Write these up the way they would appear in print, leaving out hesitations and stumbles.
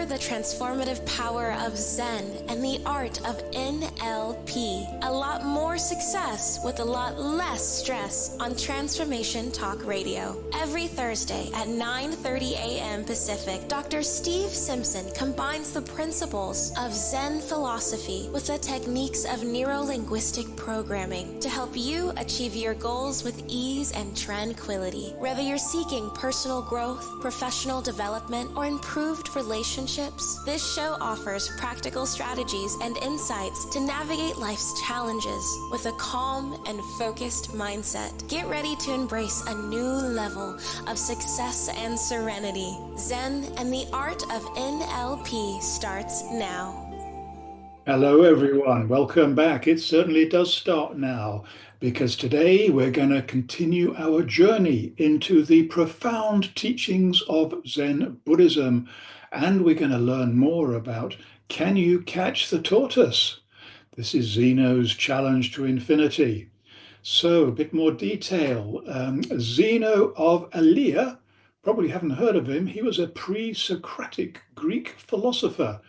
the transformative power of Zen and the art of NLP. A lot more success with a lot less stress on Transformation Talk Radio. Every Thursday at 9:30 a.m. Pacific, Dr. Steve Simpson combines the principles of Zen philosophy with the techniques of neuro-linguistic programming to help you achieve your goals with ease and tranquility. Whether you're seeking personal growth, professional development, or improved relationships, this show offers practical strategies and insights to navigate life's challenges with a calm and focused mindset. Get ready to embrace a new level of success and serenity. Zen and the art of NLP starts now. Hello everyone, welcome back. It certainly does start now, because today we're going to continue our journey into the profound teachings of Zen Buddhism, and we're going to learn more about can you catch the tortoise? This is Zeno's challenge to infinity. So a bit more detail. Zeno of Elea, probably haven't heard of him. He was a pre-Socratic Greek philosopher,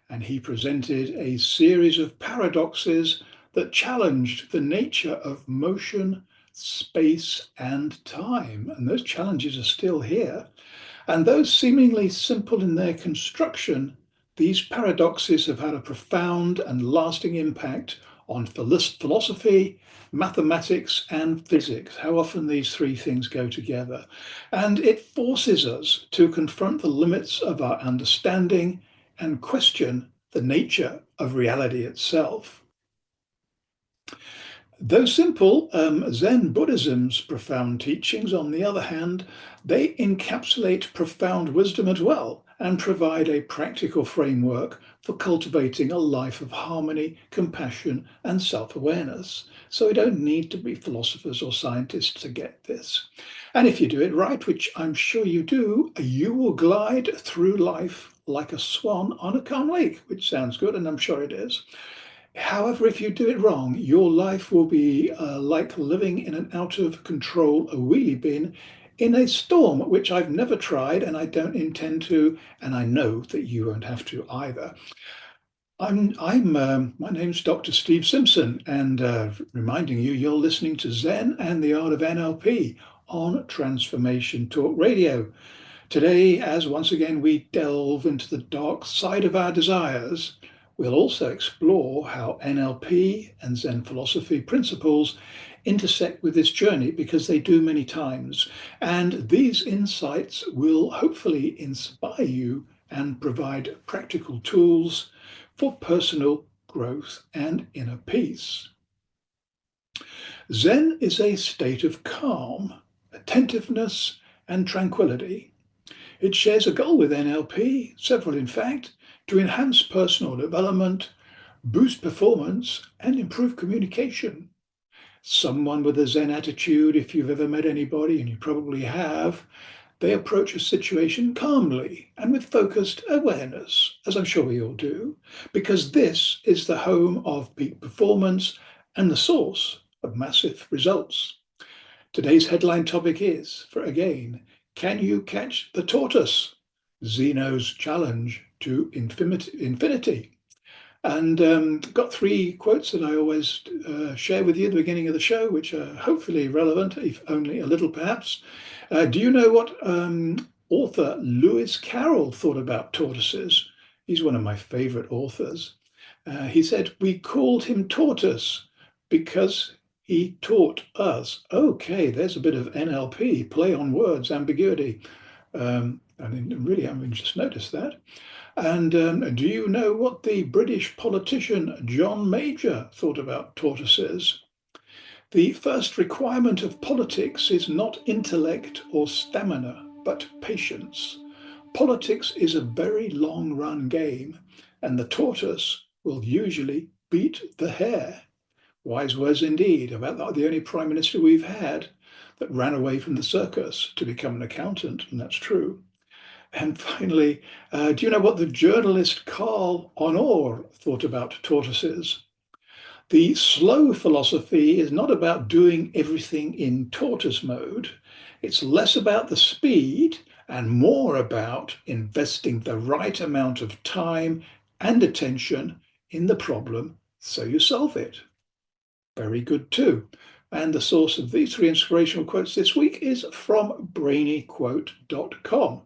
and he presented a series of paradoxes that challenged the nature of motion, space, and time. And those challenges are still here. And though seemingly simple in their construction, these paradoxes have had a profound and lasting impact on philosophy, mathematics, and physics. How often these three things go together. And it forces us to confront the limits of our understanding and question the nature of reality itself. Though simple, Zen Buddhism's profound teachings, on the other hand, they encapsulate profound wisdom as well and provide a practical framework for cultivating a life of harmony, compassion, and self-awareness. So we don't need to be philosophers or scientists to get this. And if you do it right, which I'm sure you do, you will glide through life like a swan on a calm lake, which sounds good, and I'm sure it is. However, if you do it wrong, your life will be like living in an out-of-control wheelie bin in a storm, which I've never tried and I don't intend to, and I know that you won't have to either. My name's Dr. Steve Simpson, and reminding you, you're listening to Zen and the Art of NLP on Transformation Talk Radio. Today, as once again we delve into the dark side of our desires, we'll also explore how NLP and Zen philosophy principles intersect with this journey, because they do many times. And these insights will hopefully inspire you and provide practical tools for personal growth and inner peace. Zen is a state of calm, attentiveness, and tranquility. It shares a goal with NLP, several in fact, to enhance personal development, boost performance, and improve communication. Someone with a Zen attitude, if you've ever met anybody, and you probably have, they approach a situation calmly and with focused awareness, as I'm sure we all do, because this is the home of peak performance and the source of massive results. Today's headline topic is, can you catch the tortoise? Zeno's challenge to infinity. And got three quotes that I always share with you at the beginning of the show, which are hopefully relevant, if only a little perhaps. Do you know what author Lewis Carroll thought about tortoises? He's one of my favorite authors. He said, "We called him Tortoise because he taught us." Okay, there's a bit of NLP, play on words, ambiguity. Really, I just noticed that. And do you know what the British politician John Major thought about tortoises? The first requirement of politics is not intellect or stamina, but patience. Politics is a very long-run game, and the tortoise will usually beat the hare. Wise words indeed, about the only prime minister we've had that ran away from the circus to become an accountant, and that's true. And finally, do you know what the journalist Carl Honor thought about tortoises? The slow philosophy is not about doing everything in tortoise mode. It's less about the speed and more about investing the right amount of time and attention in the problem so you solve it. Very good too. And the source of these three inspirational quotes this week is from brainyquote.com.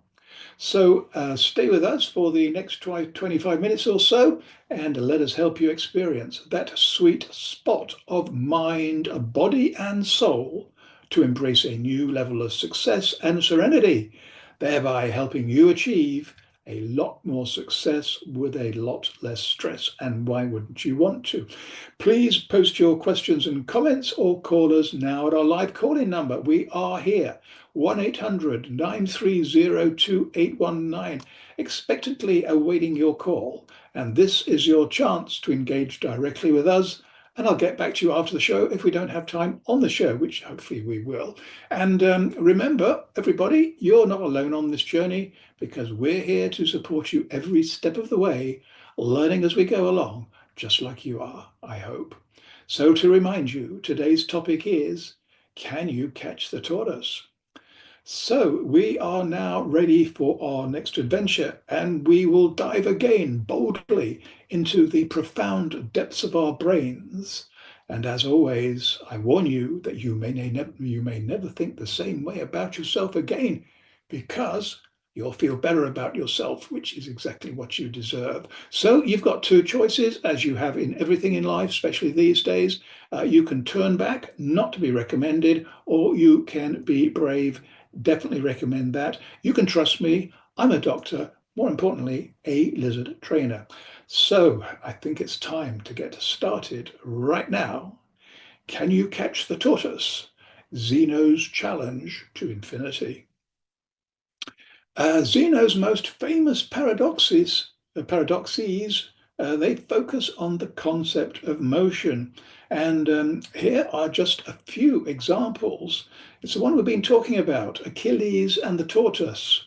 So stay with us for the next 25 minutes or so, and let us help you experience that sweet spot of mind, body, and soul to embrace a new level of success and serenity, thereby helping you achieve a lot more success with a lot less stress. And why wouldn't you want to? Please post your questions and comments or call us now at our live call-in number. We are here, 1-800-930-2819, expectantly awaiting your call. And this is your chance to engage directly with us. And I'll get back to you after the show if we don't have time on the show, which hopefully we will. And remember, everybody, you're not alone on this journey, because we're here to support you every step of the way, learning as we go along, just like you are, I hope. So to remind you, today's topic is, can you catch the tortoise? So we are now ready for our next adventure, and we will dive again boldly into the profound depths of our brains. And as always, I warn you that you may never think the same way about yourself again, because you'll feel better about yourself, which is exactly what you deserve. So you've got two choices, as you have in everything in life, especially these days. You can turn back, not to be recommended, or you can be brave. Definitely recommend that. You can trust me. I'm a doctor, more importantly, a lizard trainer. So I think it's time to get started right now. Can you catch the tortoise? Zeno's challenge to infinity. Zeno's most famous paradoxes, they focus on the concept of motion. And here are just a few examples. It's the one we've been talking about, Achilles and the tortoise.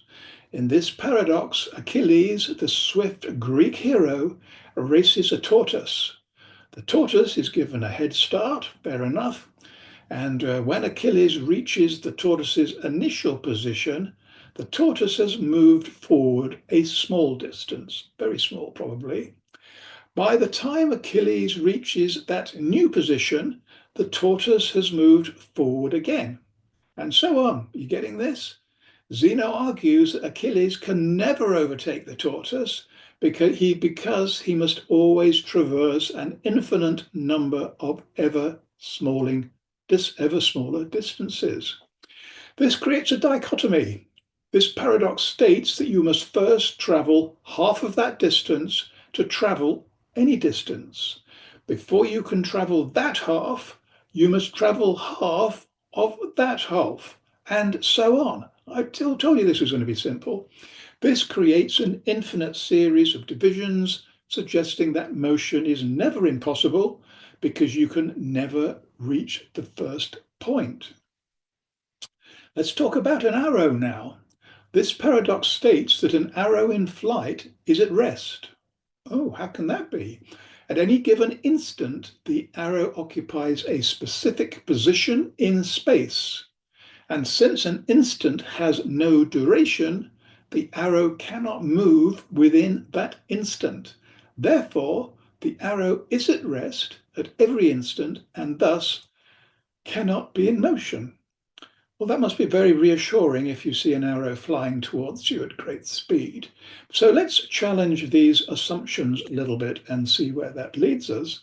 In this paradox, Achilles, the swift Greek hero, races a tortoise. The tortoise is given a head start, fair enough. And when Achilles reaches the tortoise's initial position, the tortoise has moved forward a small distance, very small probably. By the time Achilles reaches that new position, the tortoise has moved forward again, and so on. You getting this? Zeno argues that Achilles can never overtake the tortoise because he must always traverse an infinite number of ever smaller distances. This creates a dichotomy. This paradox states that you must first travel half of that distance to travel any distance. Before you can travel that half, you must travel half of that half, and so on. I told you this was going to be simple. This creates an infinite series of divisions, suggesting that motion is never impossible because you can never reach the first point. Let's talk about an arrow now. This paradox states that an arrow in flight is at rest. Oh, how can that be? At any given instant, the arrow occupies a specific position in space. And since an instant has no duration, the arrow cannot move within that instant. Therefore, the arrow is at rest at every instant and thus cannot be in motion. Well, that must be very reassuring if you see an arrow flying towards you at great speed. So let's challenge these assumptions a little bit and see where that leads us.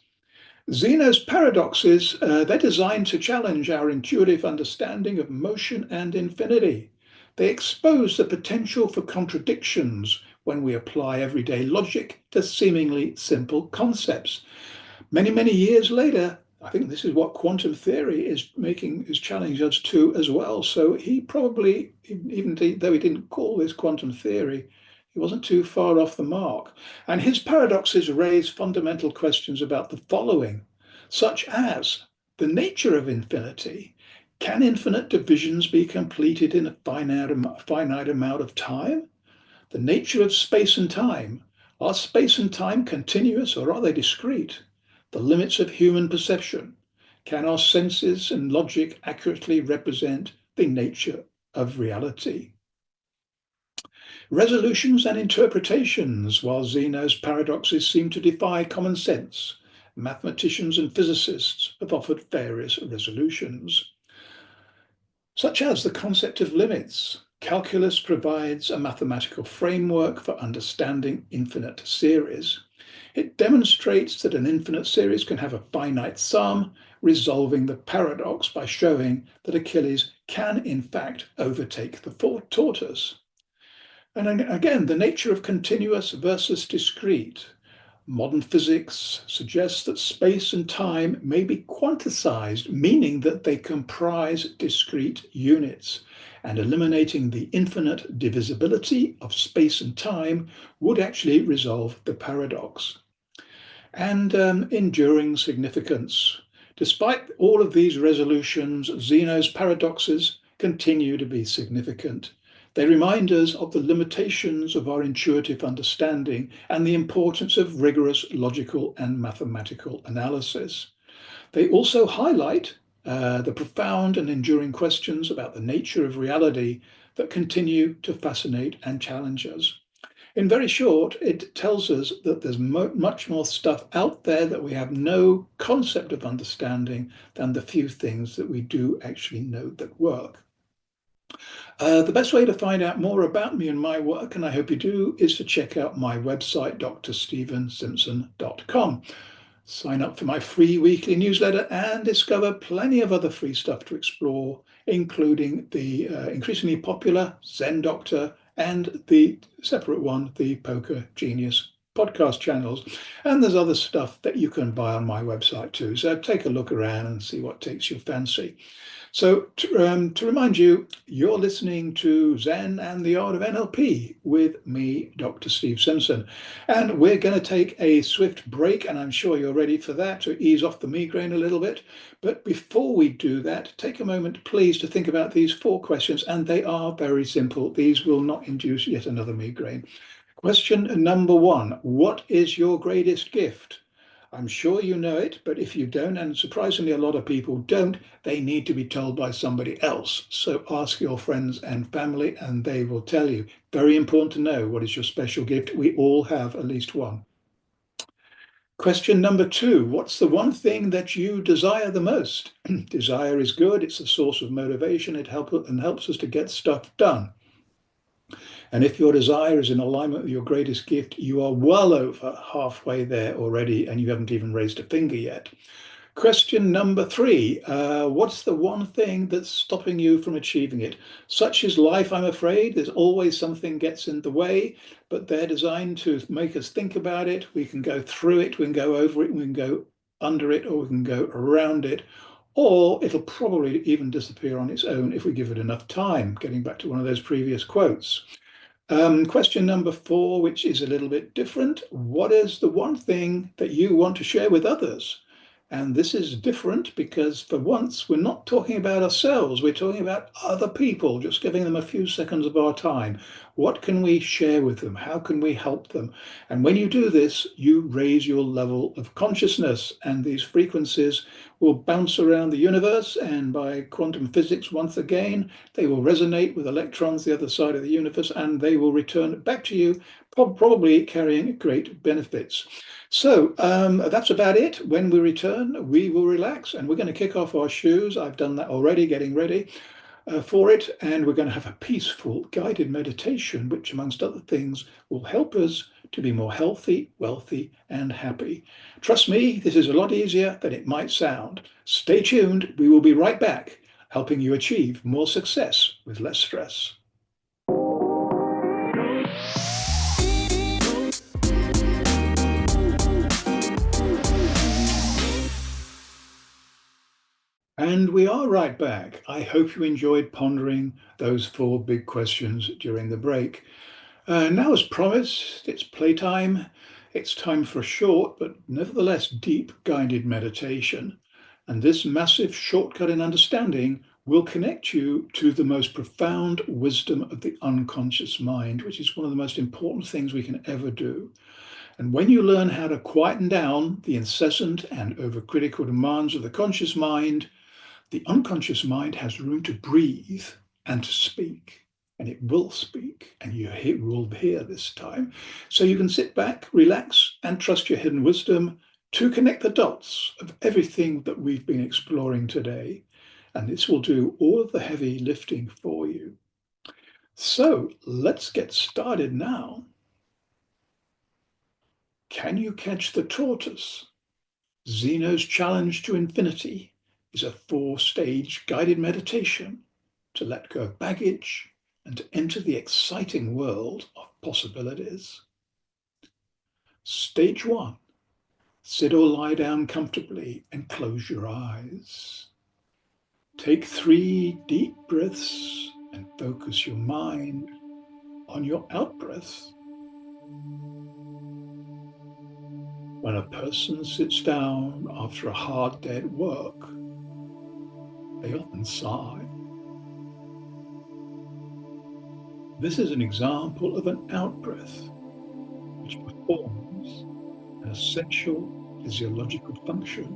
Zeno's paradoxes, they're designed to challenge our intuitive understanding of motion and infinity. They expose the potential for contradictions when we apply everyday logic to seemingly simple concepts. Many, many years later, I think this is what quantum theory is challenging us to as well. So he probably, even though he didn't call this quantum theory, he wasn't too far off the mark. And his paradoxes raise fundamental questions about the following, such as the nature of infinity. Can infinite divisions be completed in a finite amount of time? The nature of space and time. Are space and time continuous or are they discrete? The limits of human perception. Can our senses and logic accurately represent the nature of reality? Resolutions and interpretations. While Zeno's paradoxes seem to defy common sense, mathematicians and physicists have offered various resolutions, such as the concept of limits. Calculus provides a mathematical framework for understanding infinite series. It demonstrates that an infinite series can have a finite sum, resolving the paradox by showing that Achilles can in fact overtake the tortoise. And again, the nature of continuous versus discrete. Modern physics suggests that space and time may be quantized, meaning that they comprise discrete units, and eliminating the infinite divisibility of space and time would actually resolve the paradox. And enduring significance. Despite all of these resolutions, Zeno's paradoxes continue to be significant. They remind us of the limitations of our intuitive understanding and the importance of rigorous logical and mathematical analysis. They also highlight the profound and enduring questions about the nature of reality that continue to fascinate and challenge us. In very short, it tells us that there's much more stuff out there that we have no concept of understanding than the few things that we do actually know that work. The best way to find out more about me and my work, and I hope you do, is to check out my website, drstephensimpson.com. Sign up for my free weekly newsletter and discover plenty of other free stuff to explore, including the increasingly popular Zen Doctor and the separate one, the Poker Genius podcast channels. And there's other stuff that you can buy on my website too. So take a look around and see what takes your fancy. So to remind you, you're listening to Zen and the Art of NLP with me, Dr. Steve Simpson. And we're going to take a swift break, and I'm sure you're ready for that, to ease off the migraine a little bit. But before we do that, take a moment, please, to think about these 4 questions, and they are very simple. These will not induce yet another migraine. Question number 1, what is your greatest gift? I'm sure you know it, but if you don't, and surprisingly a lot of people don't, they need to be told by somebody else. So ask your friends and family and they will tell you. Very important to know what is your special gift. We all have at least one. Question number 2, what's the one thing that you desire the most? Desire is good. It's a source of motivation. It helps us to get stuff done. And if your desire is in alignment with your greatest gift, you are well over halfway there already, and you haven't even raised a finger yet. Question number 3, what's the one thing that's stopping you from achieving it? Such is life, I'm afraid. There's always something gets in the way, but they're designed to make us think about it. We can go through it, we can go over it, we can go under it, or we can go around it, or it'll probably even disappear on its own if we give it enough time, getting back to one of those previous quotes. Question number 4, which is a little bit different. What is the one thing that you want to share with others? And this is different because for once, we're not talking about ourselves. We're talking about other people, just giving them a few seconds of our time. What can we share with them? How can we help them? And when you do this, you raise your level of consciousness, and these frequencies will bounce around the universe. And by quantum physics, once again, they will resonate with electrons the other side of the universe, and they will return back to you, probably carrying great benefits. So that's about it. When we return, we will relax and we're going to kick off our shoes. I've done that already, getting ready for it. And we're going to have a peaceful guided meditation, which amongst other things will help us to be more healthy, wealthy, and happy. Trust me, this is a lot easier than it might sound. Stay tuned. We will be right back, helping you achieve more success with less stress. And we are right back. I hope you enjoyed pondering those 4 big questions during the break. Now, as promised, it's playtime. It's time for a short, but nevertheless deep guided meditation. And this massive shortcut in understanding will connect you to the most profound wisdom of the unconscious mind, which is one of the most important things we can ever do. And when you learn how to quieten down the incessant and overcritical demands of the conscious mind, the unconscious mind has room to breathe and to speak. and it will speak, and you will hear this time. So you can sit back, relax, and trust your hidden wisdom to connect the dots of everything that we've been exploring today. And this will do all of the heavy lifting for you. So let's get started now. Can you catch the tortoise? Zeno's challenge to infinity is a 4-stage guided meditation to let go of baggage and to enter the exciting world of possibilities. Stage 1. Sit or lie down comfortably and close your eyes. Take 3 deep breaths and focus your mind on your out-breath. When a person sits down after a hard day at work, they often sigh. This is an example of an out-breath, which performs an essential physiological function,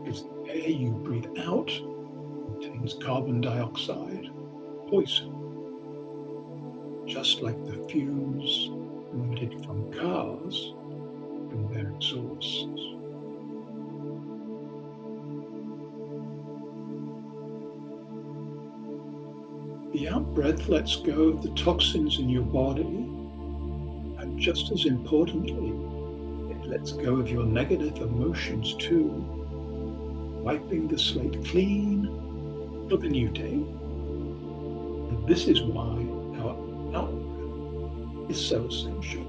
because the air you breathe out contains carbon dioxide, poison, just like the fumes emitted from cars from their exhausts. The out-breath lets go of the toxins in your body, and just as importantly, it lets go of your negative emotions too, wiping the slate clean for the new day. And this is why our out-breath is so essential.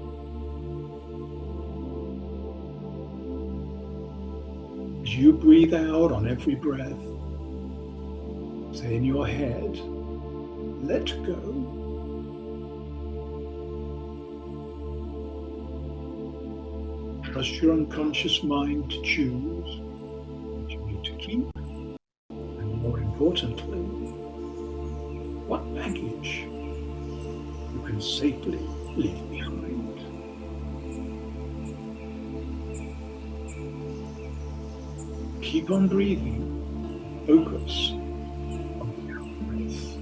As you breathe out on every breath, say in your head, let go. Trust your unconscious mind to choose what you need to keep, and more importantly, what baggage you can safely leave behind. Keep on breathing, focus on the out-breath.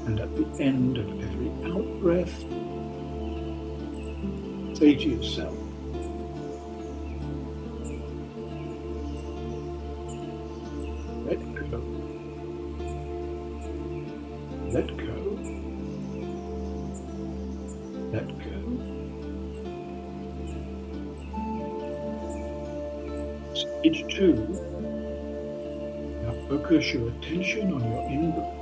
And at the end of every out-breath, say to yourself, let go, let go, let go. Stage 2, now focus your attention on your in-breath.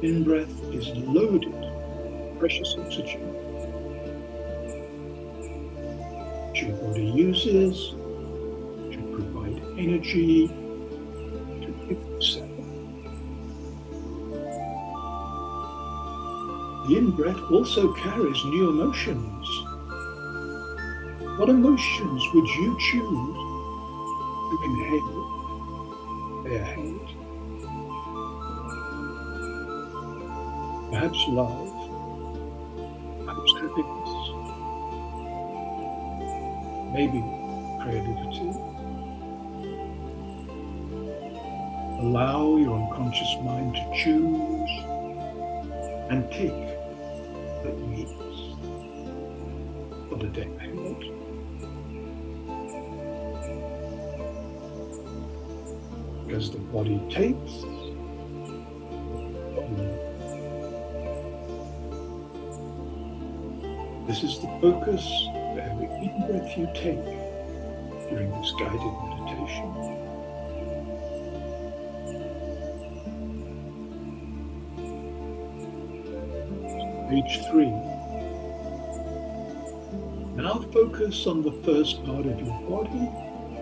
In-breath is loaded with precious oxygen, which your body uses to provide energy to itself. The in-breath also carries new emotions. What emotions would you choose to inhale their head? Perhaps love, perhaps happiness, maybe creativity. Allow your unconscious mind to choose and take what it needs for the day ahead. As the body takes, the body leaves. This is the focus of every in-breath you take during this guided meditation. Stage 3. Now focus on the first part of your body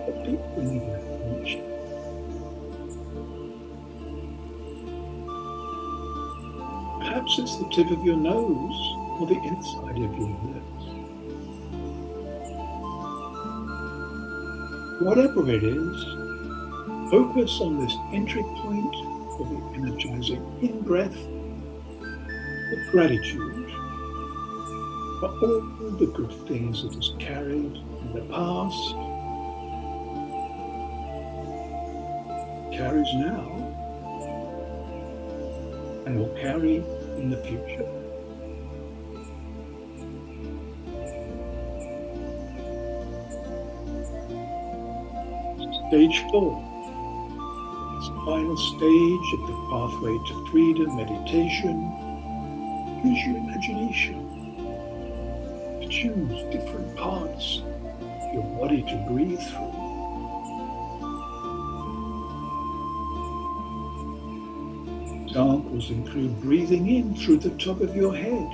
that the in-breath reaches. Perhaps it's the tip of your nose or the inside of your lips. Whatever it is, focus on this entry point for the energizing in-breath with gratitude for all the good things it has carried in the past carries now and will carry in the future. Stage 4. This final stage of the pathway to freedom meditation. Use your imagination to choose different parts of your body to breathe through. Examples include breathing in through the top of your head,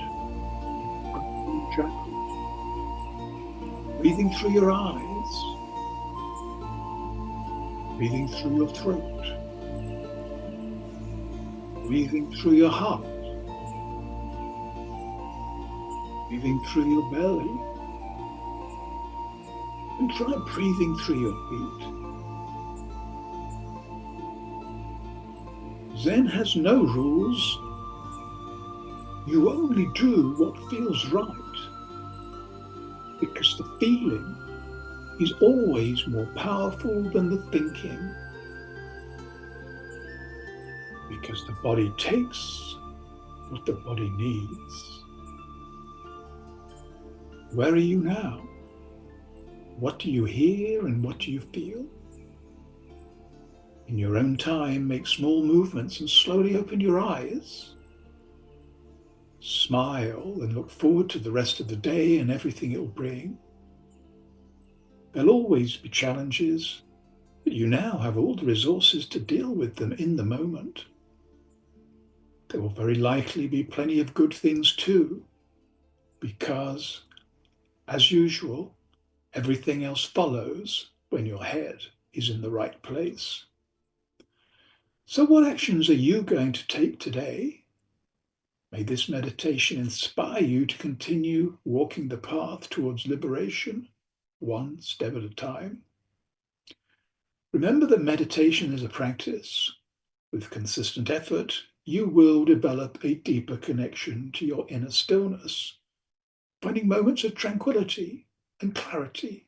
breathing through your eyes, breathing through your throat, breathing through your heart, breathing through your belly, and try breathing through your feet. Zen has no rules. You only do what feels right, because the feeling is always more powerful than the thinking, because the body takes what the body needs. Where are you now? What do you hear and what do you feel? In your own time, make small movements and slowly open your eyes. Smile and look forward to the rest of the day and everything it will bring. There'll always be challenges, but you now have all the resources to deal with them in the moment. There will very likely be plenty of good things too, because, as usual, everything else follows when your head is in the right place. So what actions are you going to take today? May this meditation inspire you to continue walking the path towards liberation, one step at a time. Remember that meditation is a practice. With consistent effort, you will develop a deeper connection to your inner stillness, finding moments of tranquility and clarity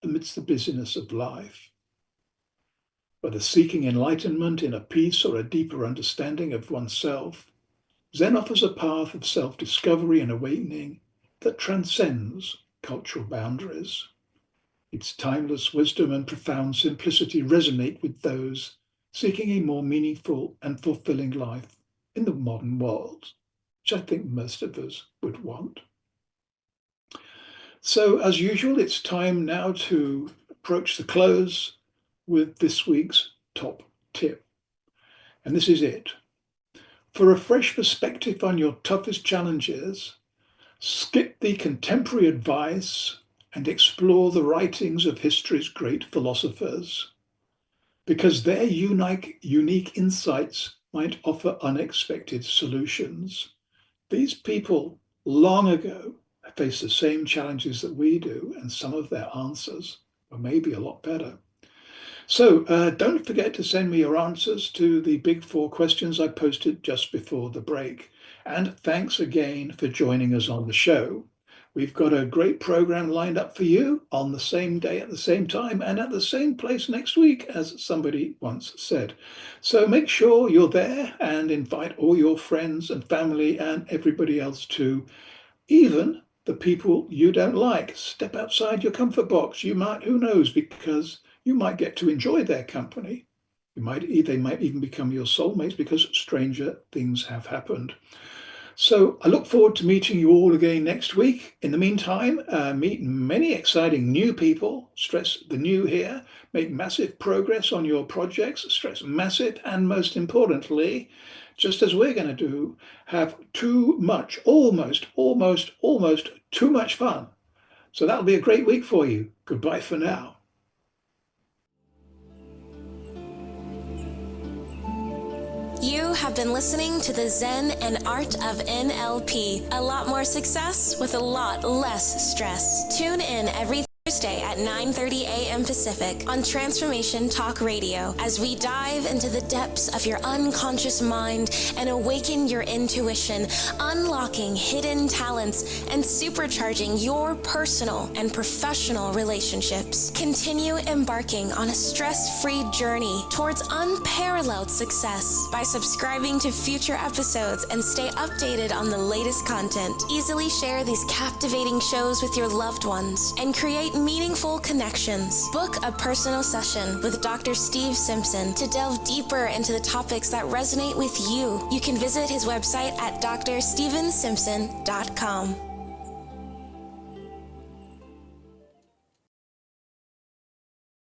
amidst the busyness of life. Whether seeking enlightenment, inner peace, or a deeper understanding of oneself, Zen offers a path of self-discovery and awakening that transcends cultural boundaries. Its timeless wisdom and profound simplicity resonate with those seeking a more meaningful and fulfilling life in the modern world, which I think most of us would want. So, as usual, it's time now to approach the close with this week's top tip. And this is it. For a fresh perspective on your toughest challenges, skip the contemporary advice and explore the writings of history's great philosophers, because their unique insights might offer unexpected solutions. These people long ago faced the same challenges that we do, and some of their answers were maybe a lot better. So don't forget to send me your answers to the big 4 questions I posted just before the break. And thanks again for joining us on the show. We've got a great program lined up for you on the same day at the same time and at the same place next week, as somebody once said. So make sure you're there and invite all your friends and family and everybody else too, even the people you don't like. Step outside your comfort box. You might, who knows, because you might get to enjoy their company. They might even become your soulmates, because stranger things have happened. So I look forward to meeting you all again next week. In the meantime, meet many exciting new people. Stress the new here. Make massive progress on your projects. Stress massive, and most importantly, just as we're going to do, have almost too much fun. So that'll be a great week for you. Goodbye for now. You have been listening to the Zen and Art of NLP. A lot more success with a lot less stress. Tune in every Thursday at 9:30 a.m. Pacific on Transformation Talk Radio as we dive into the depths of your unconscious mind and awaken your intuition, unlocking hidden talents and supercharging your personal and professional relationships. Continue embarking on a stress-free journey towards unparalleled success by subscribing to future episodes and stay updated on the latest content. Easily share these captivating shows with your loved ones and create meaningful connections. Book a personal session with Dr. Steve Simpson to delve deeper into the topics that resonate with you. You can visit his website at drstevensimpson.com.